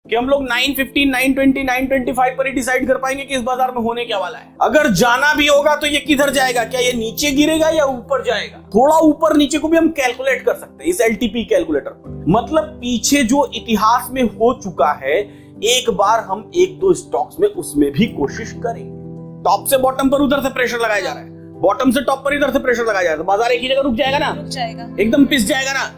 कि हम लोग 915, 920, 925 पर ही डिसाइड कर पाएंगे कि इस बाजार में होने क्या वाला है। अगर जाना भी होगा तो ये किधर जाएगा, क्या ये नीचे गिरेगा या ऊपर जाएगा? थोड़ा ऊपर नीचे को भी हम कैलकुलेट कर सकते हैं इस एलटीपी कैलकुलेटर पर। मतलब पीछे जो इतिहास में हो चुका है, एक बार हम एक दो स्टॉक्स में उसमें भी कोशिश करेंगे। टॉप से बॉटम पर उधर से प्रेशर लगाया जा रहा है, बॉटम से टॉप पर इधर से प्रेशर लगाया जा रहा है, तो बाजार एक ही जगह रुक जाएगा ना? रुक जाएगा, एकदम पिस जाएगा ना।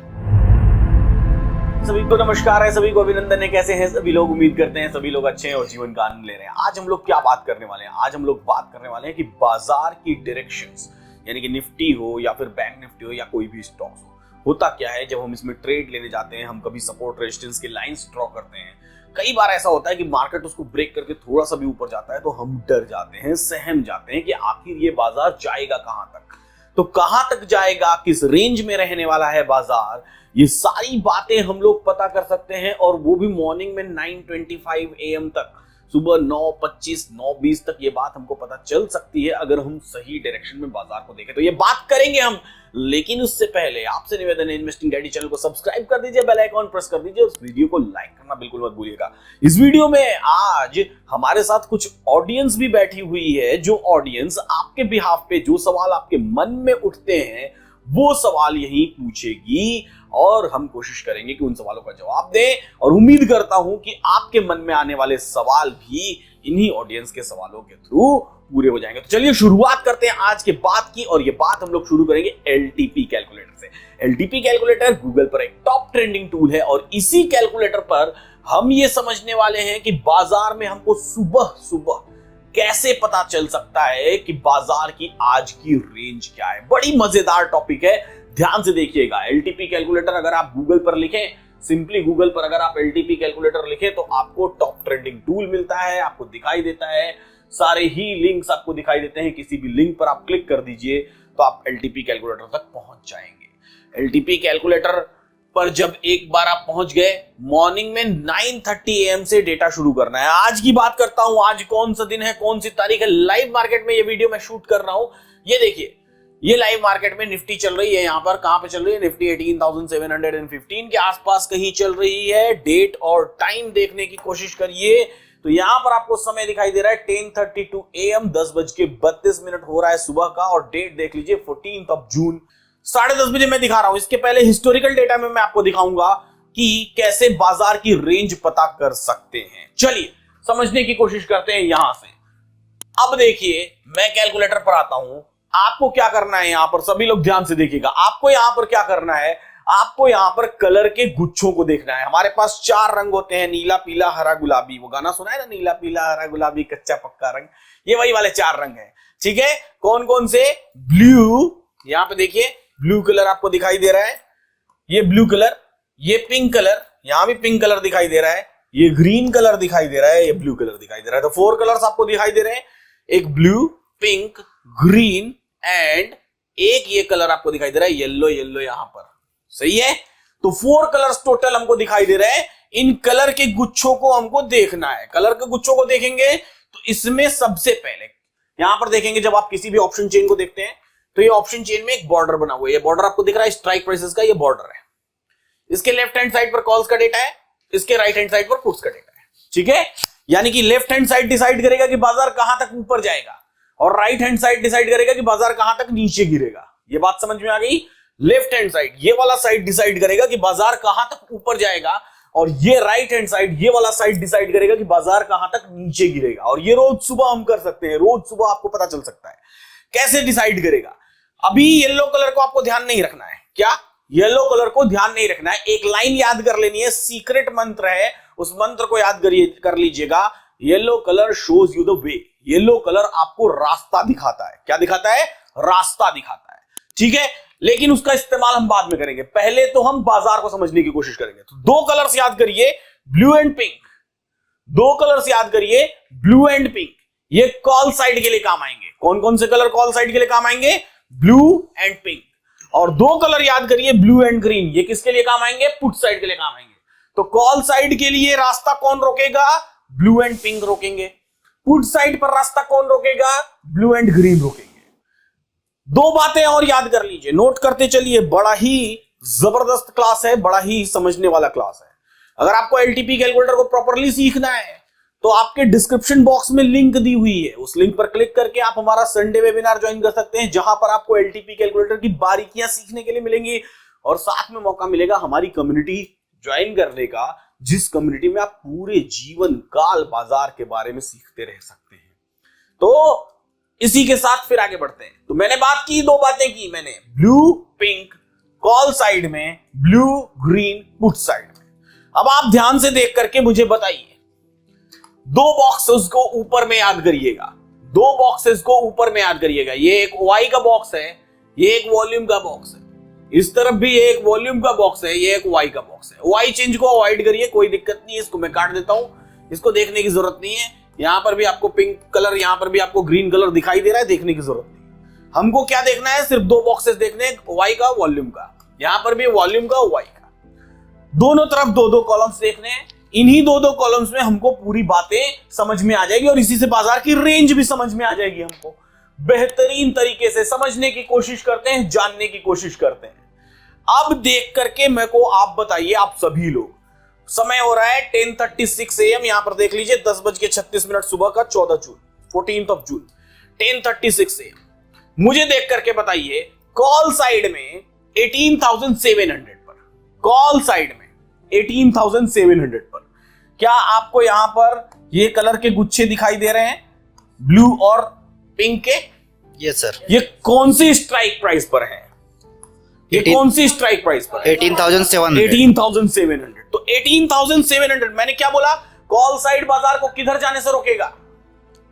सभी को नमस्कार है, सभी को अभिनंदन है। कैसे हैं सभी लोग? उम्मीद करते हैं सभी लोग अच्छे हैं और जीवन का आनंद ले रहे हैं। आज हम लोग क्या बात करने वाले हैं? आज हम लोग बात करने वाले हैं कि बाजार की डायरेक्शंस, यानी कि निफ्टी हो या फिर बैंक निफ्टी हो या कोई भी स्टॉक्स हो, होता क्या है जब हम इसमें ट्रेड लेने जाते हैं, हम कभी सपोर्ट रेजिस्टेंस की लाइंस ड्रॉ करते हैं। कई बार ऐसा होता है कि मार्केट उसको ब्रेक करके थोड़ा सा भी ऊपर जाता है तो हम डर जाते हैं, सहम जाते हैं कि आखिर ये बाजार जाएगा कहां तक। तो कहां तक जाएगा, किस रेंज में रहने वाला है बाजार, ये सारी बातें हम लोग पता कर सकते हैं। और वो भी मॉर्निंग में 9:25 AM तक, सुबह 9:25, 9:20 तक ये बात हमको पता चल सकती है अगर हम सही डायरेक्शन में बाजार को देखें। तो ये बात करेंगे हम, लेकिन उससे पहले आपसे निवेदन है, इन्वेस्टिंग डैडी चैनल को सब्सक्राइब कर दीजिए, बेल आइकॉन प्रेस कर दीजिए, उस वीडियो को लाइक करना बिल्कुल मत भूलिएगा। इस वीडियो में आज हमारे साथ कुछ ऑडियंस भी बैठी हुई है, जो ऑडियंस आपके बिहाफ पे जो सवाल आपके मन में उठते हैं वो सवाल यही पूछेगी और हम कोशिश करेंगे कि उन सवालों का जवाब दें। और उम्मीद करता हूं कि आपके मन में आने वाले सवाल भी इन्हीं ऑडियंस के सवालों के थ्रू पूरे हो जाएंगे। तो चलिए शुरुआत करते हैं आज के बात की, और ये बात हम लोग शुरू करेंगे एलटीपी कैलकुलेटर से। एलटीपी कैलकुलेटर गूगल पर एक टॉप ट्रेंडिंग टूल है और इसी कैलकुलेटर पर हम ये समझने वाले हैं कि बाजार में हमको सुबह सुबह कैसे पता चल सकता है कि बाजार की आज की रेंज क्या है। बड़ी मजेदार टॉपिक है, ध्यान से देखिएगा। एलटीपी कैलकुलेटर अगर आप गूगल पर लिखें, सिंपली गूगल पर अगर आप एलटीपी कैलकुलेटर लिखें तो आपको टॉप ट्रेंडिंग टूल मिलता है, आपको दिखाई देता है, सारे ही लिंक्स आपको दिखाई देते हैं। किसी भी लिंक पर आप क्लिक कर दीजिए तो आप एलटीपी कैलकुलेटर तक पहुंच जाएंगे। एलटीपी कैलकुलेटर पर जब एक बार आप पहुंच गए, मॉर्निंग में 9:30 AM से डेटा शुरू करना है। आज की बात करता हूं, आज कौन सा दिन है, कौन सी तारीख है, लाइव मार्केट में ये वीडियो मैं शूट कर रहा हूं। ये देखिए, ये लाइव मार्केट में निफ्टी चल रही है। यहां पर कहां पे चल रही है? निफ्टी 18,715 के आसपास कहीं चल रही है। डेट और टाइम देखने की कोशिश करिए तो यहां पर आपको समय दिखाई दे रहा है 10:32 AM, 10:32 हो रहा है सुबह का। और डेट देख लीजिए 14 जून, 10:30 बजे मैं दिखा रहा हूं। इसके पहले हिस्टोरिकल डेटा में मैं आपको दिखाऊंगा कि कैसे बाजार की रेंज पता कर सकते हैं। चलिए समझने की कोशिश करते हैं यहां से। अब देखिए, मैं कैलकुलेटर पर आता हूं। आपको क्या करना है, यहां पर सभी लोग ध्यान से देखिएगा। आपको यहां पर क्या करना है, आपको यहां पर कलर के गुच्छों को देखना है। हमारे पास 4 रंग होते हैं, नीला, पीला, हरा, गुलाबी। वो गाना सुना है ना, नीला, पीला, हरा, गुलाबी, कच्चा पक्का रंग। ये वही वाले 4 रंग हैं, ठीक है। कौन कौन से? ब्लू, यहां पे देखिए ब्लू कलर आपको दिखाई दे रहा है, ये ब्लू कलर। ये पिंक कलर, यहां भी पिंक कलर दिखाई दे रहा है। ये ग्रीन कलर दिखाई दे रहा है, ये ब्लू कलर दिखाई दे रहा है। तो 4 कलर्स आपको दिखाई दे रहे हैं, एक ब्लू, पिंक, ग्रीन एंड एक ये कलर आपको दिखाई दे रहा है येलो। येलो यहां पर, सही है। तो 4 कलर्स टोटल हमको दिखाई दे रहे हैं। इन कलर के गुच्छों को हमको देखना है। कलर के गुच्छों को देखेंगे तो इसमें सबसे पहले यहां पर देखेंगे, जब आप किसी भी ऑप्शन चेन को देखते हैं तो ये ऑप्शन चेन में एक बॉर्डर बना हुआ है। ये बॉर्डर आपको दिख रहा है स्ट्राइक प्राइसेस का, ये बॉर्डर है। इसके लेफ्ट हैंड साइड पर कॉल्स का डेटा है, इसके राइट हैंड साइड पर पुट्स का डेटा है, ठीक है। यानी कि लेफ्ट हैंड साइड डिसाइड करेगा कि बाजार कहां तक ऊपर जाएगा और राइट हैंड साइड डिसाइड करेगा कि बाजार कहां तक नीचे गिरेगा। ये बात समझ में आ गई? लेफ्ट हैंड साइड, ये वाला साइड डिसाइड करेगा कि बाजार कहां तक ऊपर जाएगा, और ये राइट हैंड साइड, ये वाला साइड डिसाइड करेगा कि बाजार कहां तक नीचे गिरेगा। और ये रोज सुबह हम कर सकते हैं, रोज सुबह आपको पता चल सकता है। कैसे डिसाइड करेगा? अभी येलो कलर को आपको ध्यान नहीं रखना है। क्या? येलो कलर को ध्यान नहीं रखना है। एक लाइन याद कर लेनी है, सीक्रेट मंत्र है, उस मंत्र को याद कर लीजिएगा। Yellow colour shows you the way. Yellow colour आपको रास्ता दिखाता है। क्या दिखाता है? रास्ता दिखाता है, ठीक है। लेकिन उसका इस्तेमाल हम बाद में करेंगे, पहले तो हम बाजार को समझने की कोशिश करेंगे। तो 2 कलर्स याद करिए, ब्लू एंड पिंक। 2 कलर्स याद करिए, ब्लू एंड पिंक। ये कॉल साइड के लिए काम आएंगे। कौन कौन से कलर कॉल साइड के लिए काम आएंगे? Blue and pink. और 2 कलर याद करिए, ब्लू एंड ग्रीन। ये किसके लिए काम आएंगे? पुट साइड के लिए काम आएंगे। तो कॉल साइड के लिए रास्ता कौन रोकेगा? ब्लू एंड पिंक रोकेंगे। पुट साइड पर रास्ता कौन रोकेगा? ब्लू एंड ग्रीन रोकेंगे। 2 बातें और याद कर लीजिए, नोट करते चलिए। बड़ा ही जबरदस्त क्लास है, बड़ा ही समझने वाला क्लास है। अगर आपको एलटीपी कैलकुलेटर को प्रॉपरली सीखना है तो आपके डिस्क्रिप्शन बॉक्स में लिंक दी हुई है, उस लिंक पर क्लिक करके आप हमारा संडे वेबिनार ज्वाइन कर सकते हैं, जहां पर आपको एलटीपी कैलकुलेटर की बारीकियां सीखने के लिए मिलेंगी और साथ में मौका मिलेगा हमारी कम्युनिटी ज्वाइन करने का, जिस कम्युनिटी में आप पूरे जीवन काल बाजार के बारे में सीखते रह सकते हैं। तो इसी के साथ फिर आगे बढ़ते हैं। तो मैंने बात की, दो बातें की मैंने, ब्लू पिंक कॉल साइड में, ब्लू ग्रीन पुट साइड में। अब आप ध्यान से देख करके मुझे बताइए, दो बॉक्सेस को ऊपर में याद करिएगा, दो बॉक्सेस को ऊपर में याद करिएगा। ये एक वाई का बॉक्स है, ये एक वॉल्यूम का बॉक्स है, इस तरफ भी एक वॉल्यूम का बॉक्स है, ये एक वाई का बॉक्स है। वाई चेंज को अवॉइड करिए, कोई दिक्कत नहीं है, इसको मैं काट देता हूं, इसको देखने की जरूरत नहीं है। यहां पर भी आपको पिंक कलर, यहां पर भी आपको ग्रीन कलर दिखाई दे रहा है, देखने की जरूरत नहीं। हमको क्या देखना है, सिर्फ दो बॉक्सेस देखने हैं, वाई का वॉल्यूम का, यहां पर भी वॉल्यूम का वाई का, दोनों तरफ दो दो कॉलम्स देखने हैं। इन्हीं दो दो कॉलम्स में हमको पूरी बातें समझ में आ जाएगी और इसी से बाजार की रेंज भी समझ में आ जाएगी। हमको बेहतरीन तरीके से समझने की कोशिश करते हैं, जानने की कोशिश करते हैं। अब देख करके मेरे को आप बताइए, आप सभी लोग, समय हो रहा है 10:36 AM, यहां पर देख लीजिए 10:36 सुबह का 14 जून 14th of June 10:36 AM। मुझे देख करके बताइए, कॉल साइड में 18,700 पर, कॉल साइड में 18,700 पर क्या आपको यहां पर ये कलर के गुच्छे दिखाई दे रहे हैं, ब्लू और पिंक के? Yes sir. ये कौन सी स्ट्राइक प्राइस पर है? ये कौन सी स्ट्राइक प्राइस पर? 18,700। 18,700। तो 18,700 मैंने क्या बोला, कॉल साइड बाजार को किधर जाने से रोकेगा?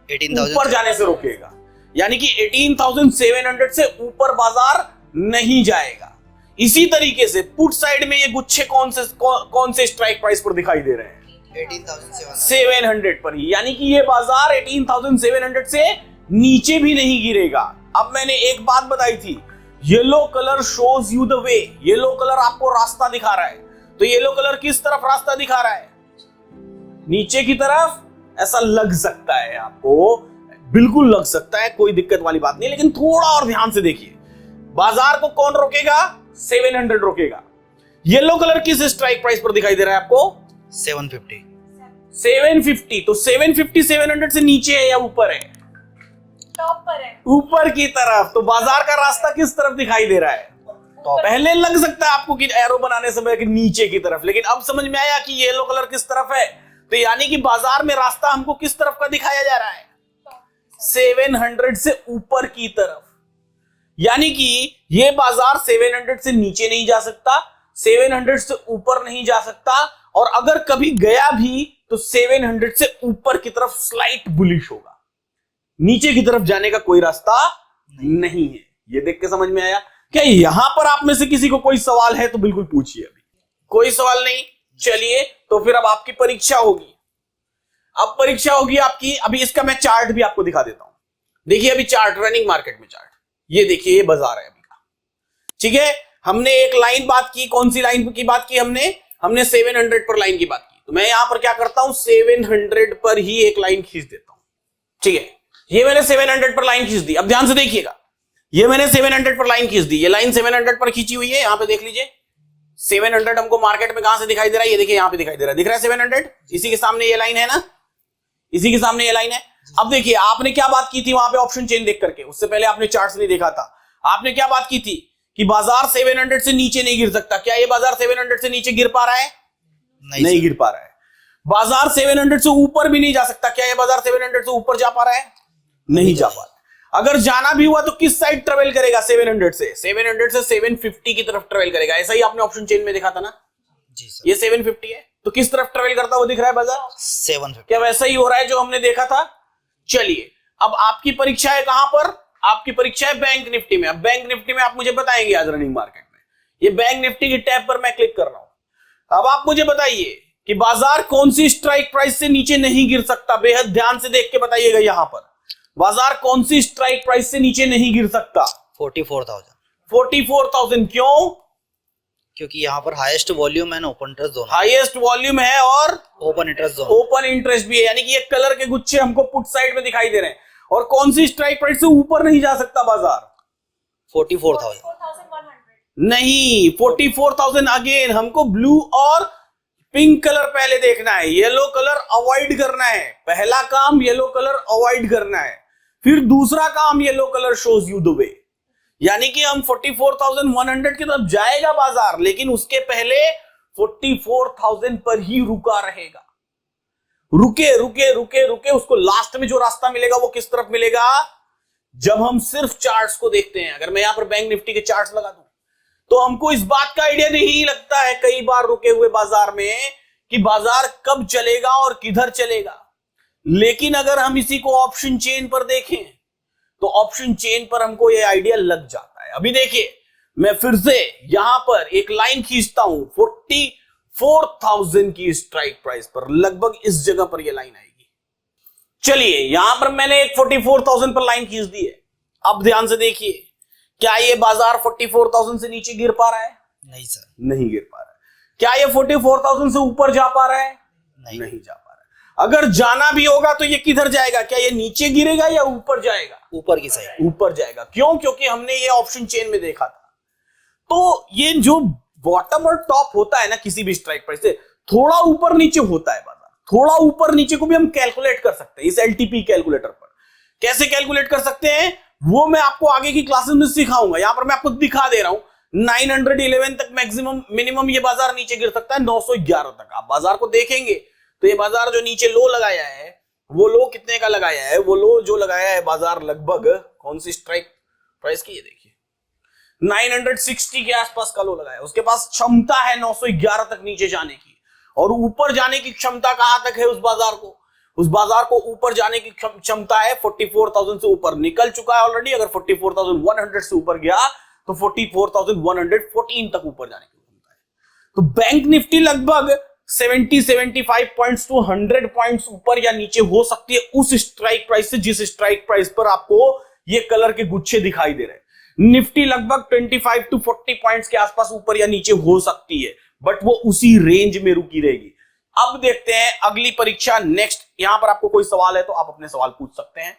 18,000 ऊपर जाने से रोकेगा, यानी कि 18,700 से ऊपर बाजार नहीं जाएगा। इसी तरीके से पुट साइड में ये गुच्छे कौन से स्ट्राइक प्राइस पर दिखाई दे रहे हैं? 18,700 पर ही, यानी कि ये बाजार 18,700 से नीचे भी नहीं गिरेगा। अब मैंने एक बात बताई थी, yellow colour shows you the way, yellow colour आपको रास्ता दिखा रहा है। तो येलो कलर किस तरफ रास्ता दिखा रहा है? नीचे की तरफ। ऐसा लग सकता है आपको, बिल्कुल लग सकता है, कोई दिक्कत वाली बात नहीं, लेकिन थोड़ा और ध्यान से देखिए, बाजार को कौन रोकेगा? 700 रोकेगा। येलो कलर किस स्ट्राइक प्राइस पर दिखाई दे रहा है आपको? 750। 750। तो 750 700 से नीचे है या ऊपर है? टॉप पर है, ऊपर की तरफ। तो बाजार का रास्ता किस तरफ दिखाई दे रहा है? तो पहले लग सकता है आपको कि एरो बनाने समय कि नीचे की तरफ, लेकिन अब समझ में आया कि येलो कलर किस तरफ है। तो यानी कि बाजार में रास्ता हमको किस तरफ का दिखाया जा रहा है? 700 से ऊपर की तरफ। यानी कि ये बाजार 700 से नीचे नहीं जा सकता, 700 से ऊपर नहीं जा सकता, और अगर कभी गया भी तो 700 से ऊपर की तरफ स्लाइट बुलिश होगा, नीचे की तरफ जाने का कोई रास्ता नहीं है। ये देख के समझ में आया? क्या यहां पर आप में से किसी को कोई सवाल है तो बिल्कुल पूछिए। अभी कोई सवाल नहीं? चलिए, तो फिर अब आपकी परीक्षा होगी। अब परीक्षा होगी आपकी। अभी इसका मैं चार्ट भी आपको दिखा देता हूं। देखिए अभी चार्ट, रनिंग मार्केट में चार्ट, ये देखिए, ये बाजार है अभी का। ठीक है, हमने एक लाइन बात की, कौन सी लाइन की बात की? हमने 700 पर लाइन की बात की। तो मैं यहां पर क्या करता हूं, 700 पर ही एक लाइन खींच देता हूं। ठीक है, ये मैंने 700 पर लाइन खींच दी। अब ध्यान से देखिएगा, ये मैंने 700 पर लाइन खींच दी, ये लाइन 700 पर खींची हुई है। यहां पे देख लीजिए 700 हमको मार्केट में कहां से दिखाई दे रहा है? ये देखिए यहां पे दिखाई दे रहा है, दिख रहा है 700? इसी के सामने ये लाइन है ना, इसी के सामने ये लाइन है। अब देखिए आपने क्या बात की थी वहां पे ऑप्शन चेन देख करके, उससे पहले आपने चार्ट्स नहीं देखा था। आपने क्या बात की थी कि बाजार 700 से नीचे नहीं गिर सकता। क्या ये बाजार 700 से नीचे गिर पा रहा है? नहीं गिर पा रहा है। बाजार 700 से ऊपर भी नहीं जा सकता। क्या ये बाजार 700 से ऊपर जा पा रहा है? नहीं जा पा रहा। अगर जाना भी हुआ तो किस साइड ट्रेवल करेगा? 700 से 750 की तरफ ट्रेवल करेगा। ऐसा ही आपने ऑप्शन चेन में देखा था ना जी सर। ये 750 है, तो किस तरफ ट्रेवल करता हुआ दिख रहा है बाजार? 750। क्या वैसा ही हो रहा है जो हमने देखा था? चलिए, अब आपकी परीक्षा है कहां पर? आपकी परीक्षा है बैंक निफ्टी में। अब बैंक निफ्टी में आप मुझे बताएंगे आज रनिंग मार्केट में। ये बैंक निफ्टी की टैब पर मैं क्लिक कर रहा हूं। अब आप मुझे बताइए कि बाजार कौन सी स्ट्राइक प्राइस से नीचे नहीं गिर सकता? बेहद ध्यान से देख के बताइएगा। यहां पर बाजार कौन सी स्ट्राइक प्राइस से नीचे नहीं गिर सकता? 44,000। 44,000। क्यों? क्योंकि यहाँ पर हाईएस्ट वॉल्यूम है ना, open interest zone. Highest volume है और open interest zone, open interest भी है, यानी कि ये कलर के गुच्छे हमको पुट साइड में दिखाई दे रहे हैं। और कौन सी स्ट्राइक प्राइस से ऊपर नहीं जा सकता बाजार? 44,000। 44,100। नहीं, 44,000 अगेन हमको ब्लू और पिंक कलर पहले देखना है, येलो कलर अवॉइड करना है। पहला काम येलो कलर अवॉइड करना है, फिर दूसरा काम yellow colour shows you the way. यानी कि हम 44,100 की तरफ जाएगा बाजार, लेकिन उसके पहले 44,000 पर ही रुका रहेगा। रुके रुके रुके रुके, उसको लास्ट में जो रास्ता मिलेगा वो किस तरफ मिलेगा? जब हम सिर्फ चार्ट्स को देखते हैं। अगर मैं यहां पर बैंक निफ्टी के चार्ट्स लगा दूं तो हमको इस बात का आइडिया नहीं लगता है कई बार रुके हुए बाजार में कि बाजार कब चलेगा और किधर चलेगा। लेकिन अगर हम इसी को ऑप्शन चेन पर देखें तो ऑप्शन चेन पर हमको यह आइडिया लग जाता है। अभी देखिए, मैं फिर से यहां पर एक लाइन खींचता हूं 44,000 की स्ट्राइक प्राइस पर, लगभग इस जगह पर यह लाइन आएगी। चलिए, यहां पर मैंने एक 44,000 पर लाइन खींच दी है। अब ध्यान से देखिए, क्या ये बाजार 44,000 से नीचे गिर पा रहा है? नहीं सर, नहीं गिर पा रहा है। क्या ये 44,000 से ऊपर जा पा रहा है? नहीं जा पा रहा है। अगर जाना भी होगा तो ये किधर जाएगा? क्या ये नीचे गिरेगा या ऊपर जाएगा? ऊपर की साइड। ऊपर जाएगा। क्यों? क्योंकि हमने ये ऑप्शन चेन में देखा था। तो ये जो बॉटम और टॉप होता है ना किसी भी स्ट्राइक प्राइस से, थोड़ा ऊपर नीचे होता है बाजार। थोड़ा ऊपर नीचे को भी हम कैलकुलेट कर सकते हैं इस एलटीपी कैलकुलेटर पर। कैसे कैलकुलेट कर सकते हैं वो मैं आपको आगे की क्लासेस में सिखाऊंगा। यहां पर मैं आपको दिखा दे रहा हूं 911 तक मैक्सिमम मिनिमम ये बाजार नीचे गिर सकता है, 911 तक। आप बाजार को देखेंगे तो ये बाजार जो नीचे लो लगाया है वो लो कितने का लगाया है? वो लो जो लगाया है बाजार लगभग कौन सी स्ट्राइक प्राइस की, ये देखिए 960 के आसपास का लो लगाया। उसके पास क्षमता है 911 तक नीचे जाने की, और ऊपर जाने की क्षमता कहां तक है उस बाजार को? उस बाजार को ऊपर जाने की क्षमता है 44,000 से ऊपर। निकल चुका है ऑलरेडी। अगर 44,100 से ऊपर गया तो 44,114 तक ऊपर जाने की क्षमता है। तो बैंक निफ्टी लगभग 70-75 पॉइंट्स टू 100 पॉइंट्स ऊपर या नीचे हो सकती है उस स्ट्राइक प्राइस से जिस स्ट्राइक प्राइस पर आपको ये कलर के गुच्छे दिखाई दे रहे हैं। निफ्टी लगभग 25-40 पॉइंट्स के आसपास ऊपर या नीचे हो सकती है, बट वो उसी रेंज में रुकी रहेगी। अब देखते हैं अगली परीक्षा नेक्स्ट। यहां पर आपको कोई सवाल है तो आप अपने सवाल पूछ सकते हैं।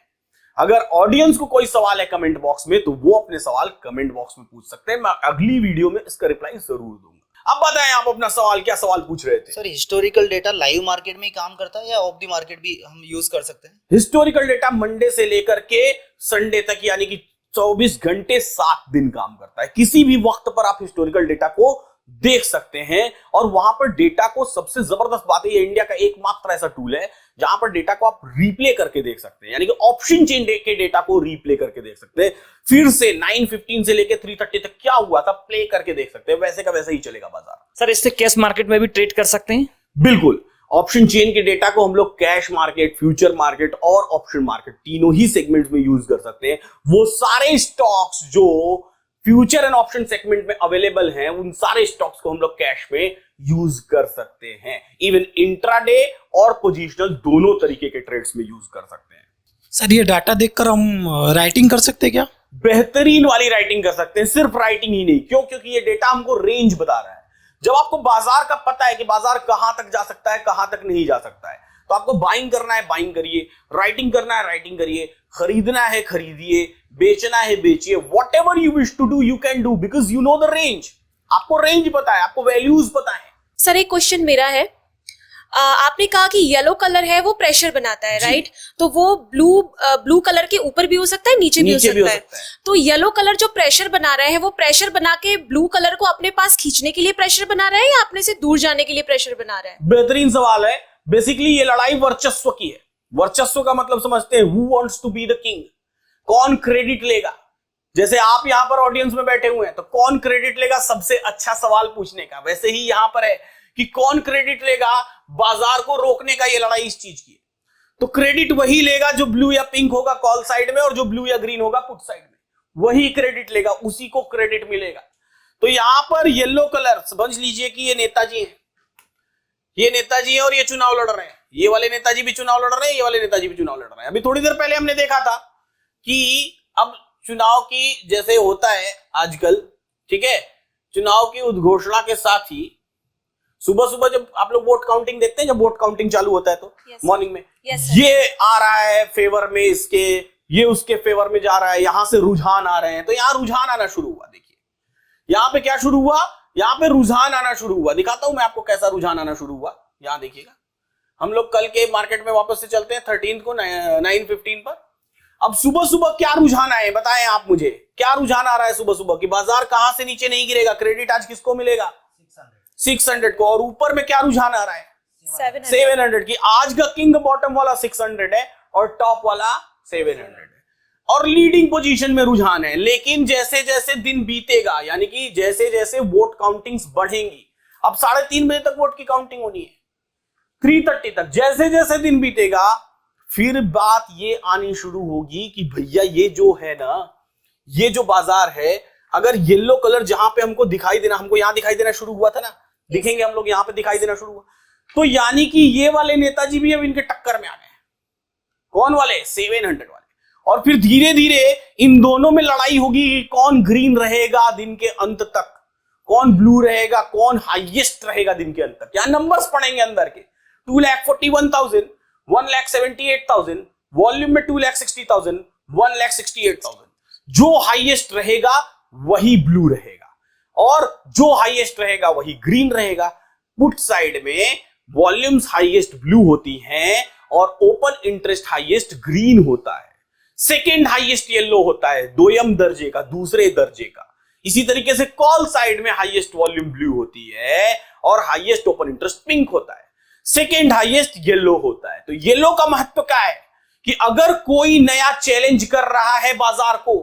अगर ऑडियंस को कोई सवाल है कमेंट बॉक्स में तो वो अपने सवाल कमेंट बॉक्स में पूछ सकते हैं। मैं अगली वीडियो में इसका रिप्लाई जरूर दूंगा। अब बताएं आप अपना सवाल, क्या सवाल पूछ रहे थे? Sir, historical data live market में ही काम करता है या ऑफ द मार्केट भी हम यूज कर सकते हैं? हिस्टोरिकल डेटा मंडे से लेकर के संडे तक यानी कि 24 घंटे 7 दिन काम करता है। किसी भी वक्त पर आप हिस्टोरिकल डेटा को देख सकते हैं, और वहां पर डेटा को सबसे जबरदस्त बात है, ये इंडिया का एकमात्र ऐसा टूल है जहां पर डेटा को आप रिप्ले करके देख सकते हैं। यानी कि ऑप्शन चेन के डेटा को रिप्ले करके देख सकते हैं। फिर से 9:15 से लेकर 3:30 तक क्या हुआ था प्ले करके देख सकते हैं। वैसे का वैसे ही चलेगा बाजार। सर, इससे कैश मार्केट में भी ट्रेड कर सकते हैं? बिल्कुल। ऑप्शन चेन के डेटा को हम लोग कैश मार्केट, फ्यूचर मार्केट और ऑप्शन मार्केट तीनों ही सेगमेंट्स में यूज कर सकते हैं। वो सारे स्टॉक्स जो फ्यूचर एंड ऑप्शन सेगमेंट में अवेलेबल हैं, उन सारे स्टॉक्स को हम लोग कैश में यूज कर सकते हैं। इवन इंट्राडे और पोजिशनल दोनों तरीके के ट्रेड्स में यूज कर सकते हैं। सर, ये डाटा देखकर हम राइटिंग कर सकते हैं क्या? बेहतरीन वाली राइटिंग कर सकते हैं। सिर्फ राइटिंग ही नहीं, क्यों? क्योंकि ये डेटा हमको रेंज बता रहा है। जब आपको बाजार का पता है कि बाजार कहां तक जा सकता है, कहां तक नहीं जा सकता है, तो आपको बाइंग करना है बाइंग करिए, राइटिंग करना है राइटिंग करिए, खरीदना है खरीदिए, बेचना है बेचिए। Whatever you wish to do you can do because you know the range. आपको रेंज पता है, आपको वैल्यूज पता है। सर, एक क्वेश्चन मेरा है। आपने कहा कि येलो कलर है वो प्रेशर बनाता है, राइट? तो वो ब्लू कलर के ऊपर भी हो सकता है, नीचे भी हो सकता है। तो येलो कलर जो प्रेशर बना रहा है वो प्रेशर बना के ब्लू कलर को अपने पास खींचने के लिए प्रेशर बना रहा है या अपने से दूर जाने के लिए प्रेशर बना रहा है? बेहतरीन सवाल है। बेसिकली ये लड़ाई वर्चस्व की है। वर्चस्व का मतलब समझते हैं, who wants to be the king. कौन क्रेडिट लेगा? जैसे आप यहां पर ऑडियंस में बैठे हुए हैं तो कौन क्रेडिट लेगा सबसे अच्छा सवाल पूछने का? वैसे ही यहां पर है कि कौन क्रेडिट लेगा बाजार को रोकने का। ये लड़ाई इस चीज की है। तो क्रेडिट वही लेगा जो ब्लू या पिंक होगा कॉल साइड में, और जो ब्लू या ग्रीन होगा पुट साइड में, वही क्रेडिट लेगा, उसी को क्रेडिट मिलेगा। तो यहां पर येलो कलर समझ लीजिए कि ये नेताजी है, ये नेताजी है और ये चुनाव लड़ रहे हैं। ये वाले नेताजी भी चुनाव लड़ रहे हैं, ये वाले नेताजी भी चुनाव लड़ रहे हैं। अभी थोड़ी देर पहले हमने देखा था कि अब चुनाव की जैसे होता है आजकल, ठीक है, चुनाव की उद्घोषणा के साथ ही सुबह सुबह जब आप लोग वोट काउंटिंग देखते हैं, जब वोट काउंटिंग चालू होता है तो मॉर्निंग में ये आ रहा है फेवर में इसके, ये उसके फेवर में जा रहा है, यहां से रुझान आ रहे हैं। तो यहां रुझान आना शुरू हुआ। देखिए यहां पे क्या शुरू हुआ यहाँ पे रुझान आना शुरू हुआ। दिखाता हूं मैं आपको कैसा रुझान आना शुरू हुआ। यहाँ देखिएगा, हम लोग कल के मार्केट में वापस से चलते हैं 13 को 9:15 पर। अब सुबह सुबह क्या रुझान आए बताएं आप मुझे, क्या रुझान आ रहा है सुबह सुबह कि बाजार कहां से नीचे नहीं गिरेगा, क्रेडिट आज किसको मिलेगा 600 को, और ऊपर में क्या रुझान आ रहा है 700 की। आज का किंग बॉटम वाला 600 है और टॉप वाला 700 है और लीडिंग पोजीशन में रुझान है। लेकिन जैसे जैसे दिन बीतेगा, यानी कि जैसे जैसे वोट काउंटिंग्स बढ़ेंगी, अब 3:30 बजे तक वोट की काउंटिंग होनी है, 3:30 तक, जैसे जैसे दिन बीतेगा फिर बात ये आनी शुरू होगी कि भैया ये जो है ना, ये जो बाजार है, अगर येलो कलर जहां पे हमको दिखाई देना, हमको यहां दिखाई देना शुरू हुआ था ना, दिखेंगे हम लोग यहां पे दिखाई देना शुरू हुआ, तो यानी कि ये वाले नेताजी भी अब इनके टक्कर में आ गए। कौन वाले 700 वाले। और फिर धीरे धीरे इन दोनों में लड़ाई होगी कि कौन ग्रीन रहेगा दिन के अंत तक, कौन ब्लू रहेगा, कौन हाईएस्ट रहेगा दिन के अंत तक। यहां नंबर्स पड़ेंगे अंदर के 2,41,000, 1,78,000, वॉल्यूम में 2,60,000, 1,68,000। जो हाईएस्ट रहेगा वही ब्लू रहेगा और जो हाईएस्ट रहेगा वही ग्रीन रहेगा। पुट साइड में वॉल्यूम्स हाईएस्ट ब्लू होती हैं और ओपन इंटरेस्ट हाईएस्ट ग्रीन होता है। सेकेंड हाईएस्ट येलो होता है, दोयम दर्जे का, दूसरे दर्जे का। इसी तरीके से कॉल साइड में हाईएस्ट वॉल्यूम ब्लू होती है और हाईएस्ट ओपन इंटरेस्ट पिंक होता है। सेकेंड हाईएस्ट येलो होता है। तो येलो का महत्व क्या है कि अगर कोई नया चैलेंज कर रहा है बाजार को,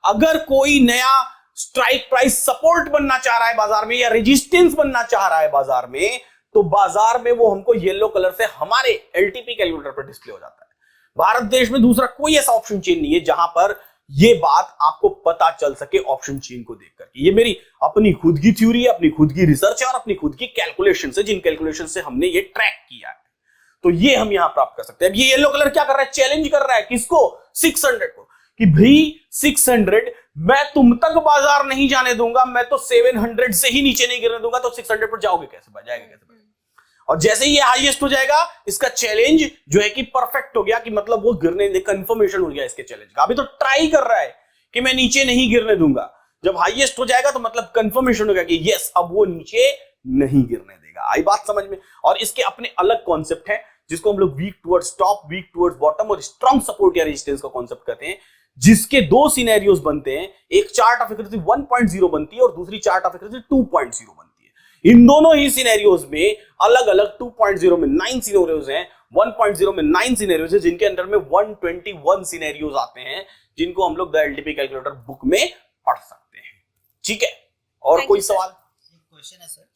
अगर कोई नया स्ट्राइक प्राइस सपोर्ट बनना चाह रहा है बाजार में या रेजिस्टेंस बनना चाह रहा है बाजार में, तो बाजार में वो हमको येलो कलर से हमारे एलटीपी कैलकुलेटर पर डिस्प्ले हो जाता है। भारत देश में दूसरा कोई ऐसा ऑप्शन चेन नहीं है जहां पर ये बात आपको पता चल सके ऑप्शन चेन को देख करके। ये मेरी अपनी खुद की थ्योरी है, अपनी खुद की रिसर्च है और अपनी खुद की कैलकुलेशन है, जिन कैलकुलेशन से हमने ये ट्रैक किया है। तो ये हम यहां प्राप्त कर सकते हैं। अब ये येलो कलर क्या कर रहा है, चैलेंज कर रहा है किसको, 600 को, कि भाई 600 मैं तुम तक बाजार नहीं जाने दूंगा, मैं तो 700 से ही नीचे नहीं गिरने दूंगा, तो 600 पर जाओगे कैसे, जाएगा कैसे। और जैसे ही ये हाईएस्ट हो जाएगा, इसका चैलेंज जो है कि परफेक्ट हो गया, कि मतलब वो गिरने, कंफर्मेशन हो गया इसके चैलेंज का। अभी तो ट्राई कर रहा है कि मैं नीचे नहीं गिरने दूंगा, जब हाईएस्ट हो जाएगा तो मतलब कंफर्मेशन हो गया कि यस अब वो नीचे नहीं गिरने देगा। आई बात समझ में। और इसके अपने अलग कॉन्सेप्ट है जिसको हम लोग weak towards top, weak towards bottom और स्ट्रॉन्ग सपोर्ट या रेजिस्टेंस का कॉन्सेप्ट कहते हैं, जिसके दो सिनेरियोज बनते हैं। एक चार्ट ऑफ एक्यूरेसी 1.0 बनती है और दूसरी चार्ट ऑफ एक्यूरेसी 2.0 बनती है। इन दोनों ही सिनेरियोज में अलग अलग 2.0 में 9 सिनेरियोज हैं, 1.0 में 9 सिनेरियोज हैं, जिनके अंदर में 121 सिनेरियोज आते हैं, जिनको हम लोग द एलटीपी कैलकुलेटर बुक में पढ़ सकते हैं। ठीक है, और कोई सवाल? क्वेश्चन है सर,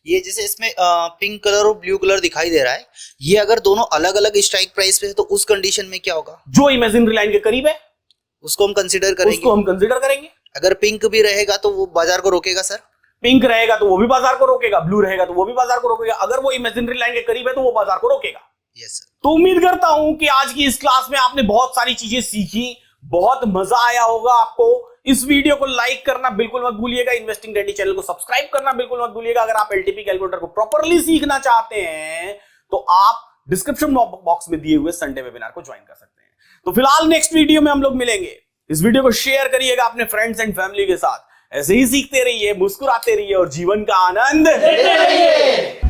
ये जैसे इसमें पिंक कलर और ब्लू कलर दिखाई दे रहा है, ये अगर दोनों अलग अलग स्ट्राइक प्राइस पे है तो उस कंडीशन में क्या होगा? जो इमेजिनरी लाइन के करीब है उसको हम कंसीडर करेंगे। उसको हम कंसीडर करेंगे। अगर पिंक भी रहेगा तो वो बाजार को रोकेगा सर? पिंक रहेगा तो वो भी बाजार को रोकेगा, ब्लू रहेगा तो वो भी बाजार को रोकेगा। अगर वो इमेजिनरी लाइन के करीब है तो वो बाजार को रोकेगा। Yes sir. तो उम्मीद करता हूं कि आज की इस क्लास में आपने बहुत सारी चीजें सीखी, बहुत मजा आया होगा आपको। इस वीडियो को लाइक करना बिल्कुल मत भूलिएगा, इन्वेस्टिंग डैडी चैनल को सब्सक्राइब करना बिल्कुल मत भूलिएगा। अगर आप एलटीपी कैलकुलेटर को प्रॉपर्ली सीखना चाहते हैं तो आप डिस्क्रिप्शन बॉक्स में दिए हुए संडे वेबिनार को ज्वाइन कर सकते हैं। तो फिलहाल नेक्स्ट वीडियो में हम लोग मिलेंगे। इस वीडियो को शेयर करिएगा अपने फ्रेंड्स एंड फैमिली के साथ। ऐसे ही सीखते रहिए, मुस्कुराते रहिए और जीवन का आनंद लेते रहिए।